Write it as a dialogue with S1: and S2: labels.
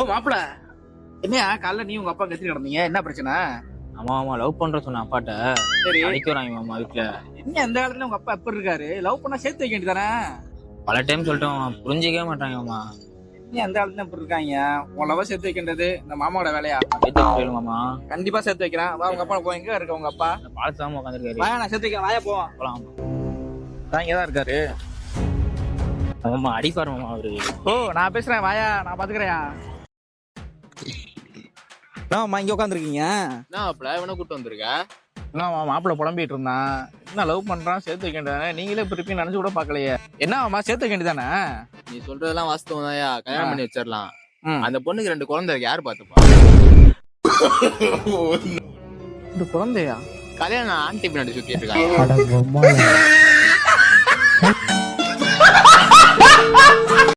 S1: ஓ மாப்பிள, என்னையா காலைல நீ உங்க அப்பா கத்தி கிடந்தீங்க, என்ன பிரச்சனை?
S2: ஆமா ஆமா லவ் பண்ற சொன்ன அப்பாட்ட
S1: சரி,
S2: அடிக்கிறாங்க மாமா வீட்டுல.
S1: என்ன அந்த காலத்துல உங்க அப்பா எப்படி இருக்காரு? லவ் பண்ணா சேர்த்து வைக்க வேண்டியதானே?
S2: பல டைம் சொல்லிட்டோம், புரிஞ்சிக்கவே மாட்டாங்க மாமா.
S1: நீ அந்த காலத்துல எப்படி இருக்காங்க? உன் லவ் சேர்த்து வைக்கின்றது இந்த மாமாவோட வேலையா?
S2: சேர்த்து புரியல மாமா.
S1: கண்டிப்பா சேர்த்து வைக்கிறேன். வா உங்க அப்பா போ. எங்க இருக்க உங்க அப்பா?
S2: பாலத்தாம உட்காந்துருக்காரு.
S1: வாயா, நான் சேர்த்து வைக்கிறேன். வாயா போவோம்.
S2: போலாம்.
S1: இங்கதான் இருக்காரு.
S2: மாமா அடிப்பாரு மாமா அவரு.
S1: ஓ நான் பேசுறேன், வாயா, நான் பாத்துக்கிறேன். என்னம்மா இங்க உட்காந்துருக்கீங்க?
S3: என்ன மாப்பிள இவனை கூட்டு வந்திருக்க?
S1: என்னம்மா மாப்பிள்ள புலம்பிட்டு இருந்தான், என்ன லவ் பண்றான் சேர்த்து வைக்க வேண்டியதானே? நீங்களே இப்ப இருப்பீங்க நினைச்சு கூட பாக்கலையே. என்னம்மா சேர்த்து வைக்க வேண்டியதானே?
S3: நீ சொல்றதெல்லாம் வாஸ்தவம் தான்யா, கல்யாணம் பண்ணி வச்சிடலாம்.
S1: ம்.
S3: அந்த பொண்ணுக்கு 2 குழந்தை இருக்கு, யாரு பாத்துப்பா?
S1: இந்த குழந்தையா?
S3: கல்யாணம் ஆண்டி பின்னாடி சுத்திட்டு இருக்காங்க.